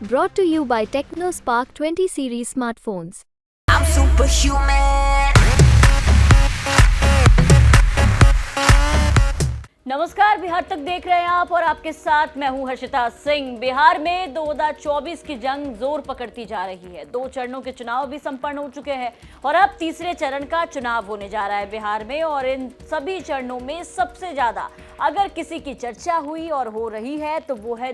Brought to you by TechnoSpark 20 series smartphones. I'm superhuman. नमस्कार, बिहार तक देख रहे हैं आप और आपके साथ मैं हूं हर्षिता सिंह। बिहार में 2024 की जंग जोर पकड़ती जा रही है। 2 चरणों के चुनाव भी संपन्न हो चुके हैं और अब तीसरे चरण का चुनाव होने जा रहा है बिहार में। और इन सभी चरणों में सबसे ज्यादा अगर किसी की चर्चा हुई और हो रही है तो वो है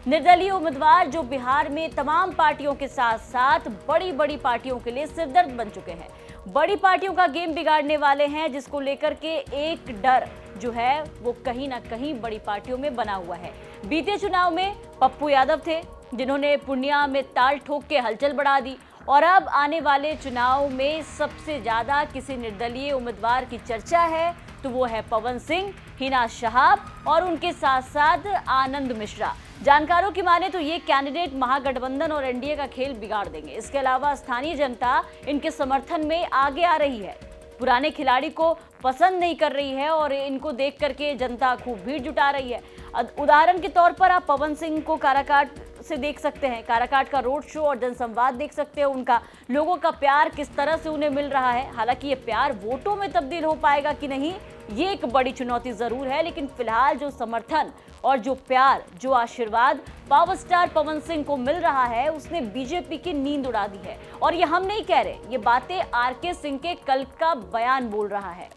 निर्दलीय उम्मीदवार, जो बिहार में तमाम पार्टियों के साथ साथ बड़ी बड़ी पार्टियों के लिए सिरदर्द बन चुके हैं। बड़ी पार्टियों का गेम बिगाड़ने वाले हैं, जिसको लेकर के एक डर जो है वो कहीं ना कहीं बड़ी पार्टियों में बना हुआ है। बीते चुनाव में पप्पू यादव थे, जिन्होंने पूर्णिया में ताल ठोक के हलचल बढ़ा दी। और अब आने वाले चुनाव में सबसे ज्यादा किसी निर्दलीय उम्मीदवार की चर्चा है तो वो है पवन सिंह, हिना शहाब और उनके साथ साथ आनंद मिश्रा। जानकारों की माने तो ये कैंडिडेट महागठबंधन और एनडीए का खेल बिगाड़ देंगे। इसके अलावा स्थानीय जनता इनके समर्थन में आगे आ रही है, पुराने खिलाड़ी को पसंद नहीं कर रही है और इनको देख करके जनता खूब भीड़ जुटा रही है। उदाहरण के तौर पर आप पवन सिंह को काराकाट से देख सकते हैं, काराकाट का रोड शो और जनसंवाद देख सकते हैं। उनका लोगों का प्यार किस तरह से उन्हें मिल रहा है। हालांकि ये प्यार वोटों में तब्दील हो पाएगा कि नहीं, ये एक बड़ी चुनौती जरूर है, लेकिन फिलहाल जो समर्थन और जो प्यार, जो आशीर्वाद पावर स्टार पवन सिंह को मिल रहा है, उसने बीजेपी की नींद उड़ा दी है। और ये हम नहीं कह रहे, ये बातें आरके सिंह के कल का बयान बोल रहा है,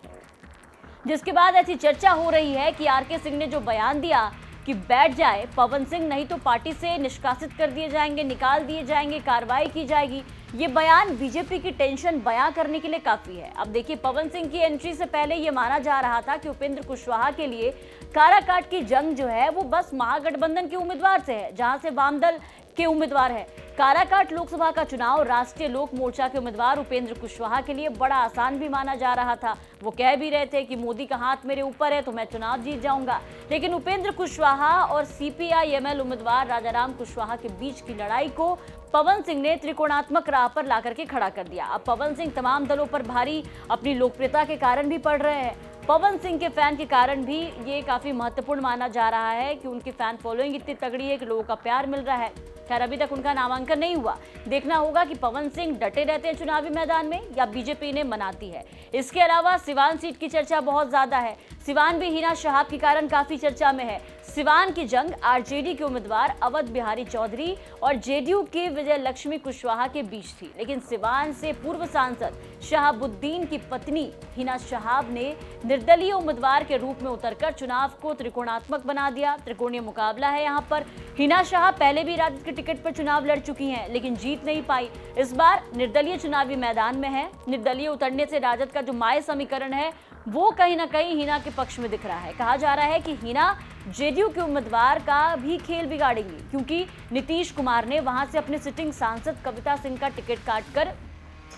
जिसके बाद ऐसी चर्चा हो रही है कि आरके सिंह ने जो बयान दिया कि बैठ जाए पवन सिंह, नहीं तो पार्टी से निष्कासित कर दिए जाएंगे, निकाल दिए जाएंगे, कार्रवाई की जाएगी, ये बयान बीजेपी की टेंशन बयां करने के लिए काफी है। अब देखिए, पवन सिंह की एंट्री से पहले ये माना जा रहा था कि उपेंद्र कुशवाहा के लिए काराकाट की जंग जो है वो बस महागठबंधन के उम्मीदवार से है, जहां से वामदल के उम्मीदवार है। काराकाट लोकसभा का चुनाव राष्ट्रीय लोक मोर्चा के उम्मीदवार उपेंद्र कुशवाहा के लिए बड़ा आसान भी माना जा रहा था। वो कह भी रहे थे कि मोदी का हाथ मेरे ऊपर है तो मैं चुनाव जीत जाऊंगा। लेकिन उपेंद्र कुशवाहा और सीपीआई-एमएल उम्मीदवार राजाराम कुशवाहा के बीच की लड़ाई को पवन सिंह ने त्रिकोणात्मक राह पर ला करके खड़ा कर दिया। अब पवन सिंह तमाम दलों पर भारी अपनी लोकप्रियता के कारण भी पड़ रहे हैं। पवन सिंह के फैन के कारण भी ये काफी महत्वपूर्ण माना जा रहा है कि उनकी फैन फॉलोइंग इतनी तगड़ी है कि लोगों का प्यार मिल रहा है। खैर, अभी तक उनका नामांकन नहीं हुआ, देखना होगा कि पवन सिंह डटे रहते हैं चुनावी मैदान में या बीजेपी ने मनाती है। इसके अलावा सिवान सीट की चर्चा बहुत ज्यादा है। सिवान भी हिना शहाब के कारण काफी चर्चा में है। सिवान की जंग आरजेडी के उम्मीदवार अवध बिहारी चौधरी और जेडीयू के विजय लक्ष्मी कुशवाहा के बीच थी, लेकिन सिवान से पूर्व सांसद शहाबुद्दीन की पत्नी हिना शहाब ने निर्दलीय उम्मीदवार के रूप में उतरकर चुनाव को त्रिकोणात्मक बना दिया। त्रिकोणीय मुकाबला है यहाँ पर। हिना शहाब पहले भी राजद के टिकट पर चुनाव लड़ चुकी हैं, लेकिन जीत नहीं पाई। इस बार निर्दलीय चुनावी मैदान में है। निर्दलीय उतरने से राजद का जो माय समीकरण है वो कहीं ना कहीं हिना के पक्ष में दिख रहा है। कहा जा रहा है कि हिना जेडीयू के उम्मीदवार का भी खेल बिगाड़ेंगी, क्योंकि नीतीश कुमार ने वहां से अपने सिटिंग सांसद कविता सिंह का टिकट काटकर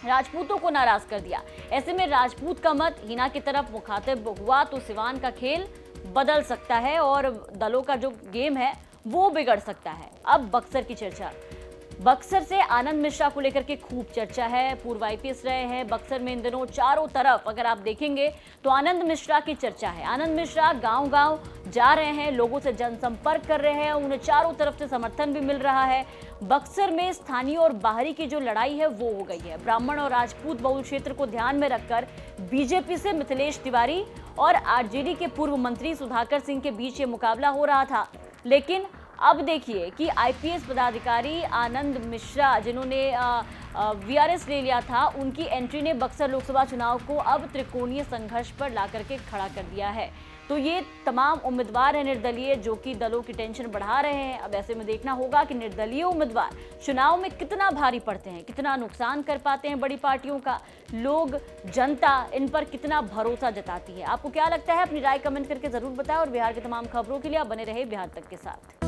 राजपूतों को नाराज कर दिया। ऐसे में राजपूत का मत हिना की तरफ मुखातिब हुआ तो सिवान का खेल बदल सकता है और दलों का जो गेम है वो बिगड़ सकता है। अब बक्सर की चर्चा। बक्सर से आनंद मिश्रा को लेकर के खूब चर्चा है। पूर्व आईपीएस रहे हैं। बक्सर में इन दिनों चारों तरफ अगर आप देखेंगे तो आनंद मिश्रा की चर्चा है। आनंद मिश्रा गांव-गांव जा रहे हैं, लोगों से जनसंपर्क कर रहे हैं, उन्हें चारों तरफ से समर्थन भी मिल रहा है। बक्सर में स्थानीय और बाहरी की जो लड़ाई है वो हो गई है। ब्राह्मण और राजपूत बहुल क्षेत्र को ध्यान में रखकर बीजेपी से मिथिलेश तिवारी और आरजेडी के पूर्व मंत्री सुधाकर सिंह के बीच ये मुकाबला हो रहा था। लेकिन अब देखिए कि आईपीएस पदाधिकारी आनंद मिश्रा, जिन्होंने वीआरएस ले लिया था, उनकी एंट्री ने बक्सर लोकसभा चुनाव को अब त्रिकोणीय संघर्ष पर ला करके खड़ा कर दिया है। तो ये तमाम उम्मीदवार हैं निर्दलीय, जो कि दलों की टेंशन बढ़ा रहे हैं। अब ऐसे में देखना होगा कि निर्दलीय उम्मीदवार चुनाव में कितना भारी पड़ते हैं, कितना नुकसान कर पाते हैं बड़ी पार्टियों का, लोग, जनता इन पर कितना भरोसा जताती है। आपको क्या लगता है? अपनी राय कमेंट करके जरूर बताएं और बिहार के तमाम खबरों के लिए आप बने रहे बिहार तक के साथ।